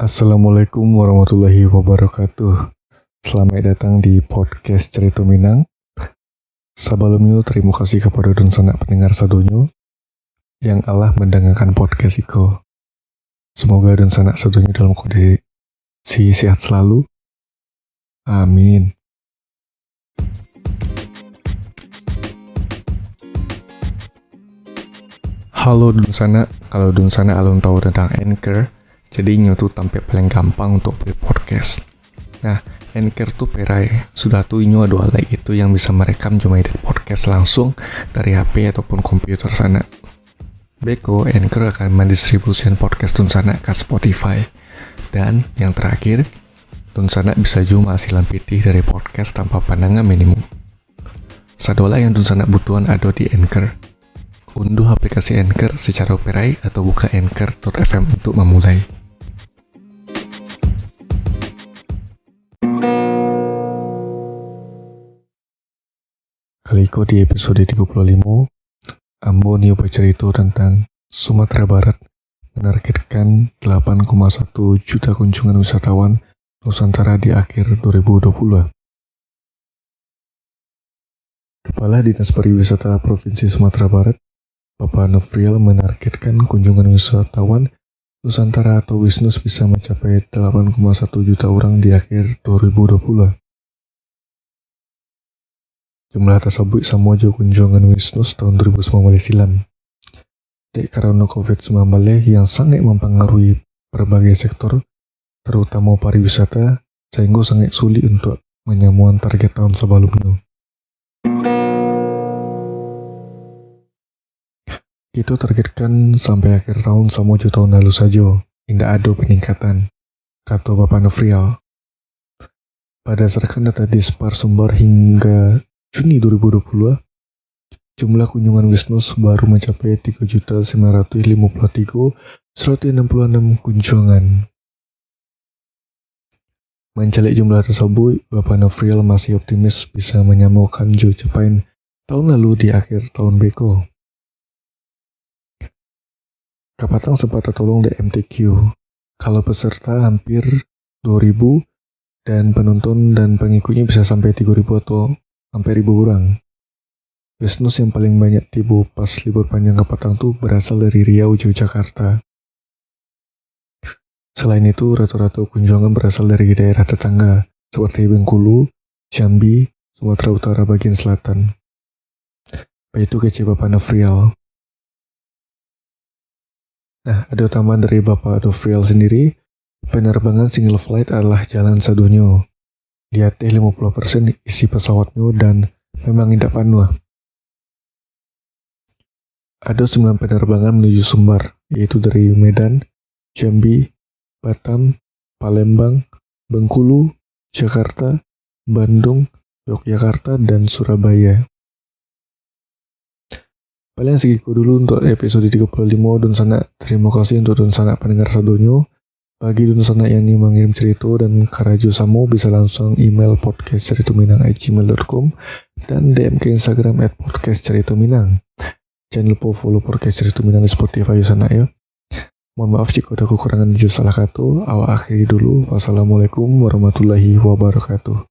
Assalamualaikum warahmatullahi wabarakatuh. Selamat datang di podcast Cerita Minang. Sebelumnya terima kasih kepada dan sanak pendengar sadonyo yang Allah mendengarkan podcast Iko. Semoga dan sanak sadonyo dalam kondisi sehat selalu. Amin. Halo dun sanak, kalau dun sanak alun tahu tentang Anchor, jadi nyotu tampil paling gampang untuk buat podcast. Nah, Anchor tuh perai. Sudah tuh inyo ada alat itu yang bisa merekam cuma edit podcast langsung dari HP ataupun komputer sana. Beko, Anchor akan mendistribusikan podcast Tun Sana ke Spotify. Dan yang terakhir, Tun Sana bisa cuma hasilan pitih dari podcast tanpa pandangan minimum. Sadola yang Tun Sana butuhan ada di Anchor. Unduh aplikasi Anchor secara perai atau buka anchor.fm untuk memulai. Kali ini di episode 35, Ambo Nio bercerita tentang Sumatera Barat menargetkan 8,1 juta kunjungan wisatawan Nusantara di akhir 2020. Kepala Dinas Pariwisata Provinsi Sumatera Barat, Bapak Nofrial menargetkan kunjungan wisatawan Nusantara atau Wisnus bisa mencapai 8,1 juta orang di akhir 2020. Jumlah tersebut sama juga kunjungan Wisnus tahun 2019 silam. Dek karena COVID-19 yang sangat mempengaruhi berbagai sektor, terutama pariwisata, sehingga sangat sulit untuk menyambut target tahun sebelumnya. Kita targetkan sampai akhir tahun sama juga tahun lalu saja, tidak ada peningkatan, kata Bapak Nofrial. Berdasarkan data Dispar Sumber hingga Juni 2020, jumlah kunjungan Wisnus baru mencapai 3.953.166 kunjungan. Mencalik jumlah tersebut, Bapak Nofrial masih optimis bisa menyamakan capaian tahun lalu di akhir tahun beko. Kapatang sempat tertolong di MTQ, kalau peserta hampir 2.000 dan penonton dan pengikutnya bisa sampai 3.000 atau sampai 1.000 orang. Wisnus yang paling banyak tiba pas libur panjang Kapatang tuh berasal dari Riau, Yogyakarta. Selain itu, rata-rata kunjungan berasal dari daerah tetangga seperti Bengkulu, Jambi, Sumatera Utara bagian selatan. Itu kece Bapak Nofrial. Nah, ada tambahan dari Bapak Nofrial sendiri, penerbangan single flight adalah jalan sadonyo. Di atas 50% isi pesawatnya dan memang tidak penuh. Ada 9 penerbangan menuju Sumbar, yaitu dari Medan, Jambi, Batam, Palembang, Bengkulu, Jakarta, Bandung, Yogyakarta, dan Surabaya. Paling segitu dulu untuk episode 35 Dun Sana. Terima kasih untuk Dun Sana pendengar sadonyo. Bagi Dun Sana yang ingin mengirim cerita dan karajo samo bisa langsung email podcastceritominang@gmail.com dan DM ke Instagram @podcastceritominang. Jangan lupa follow podcast Cerita Minang di Spotify sana ya. Mohon maaf jika ada kekurangan dan salah kata. Awak akhiri dulu. Wassalamualaikum warahmatullahi wabarakatuh.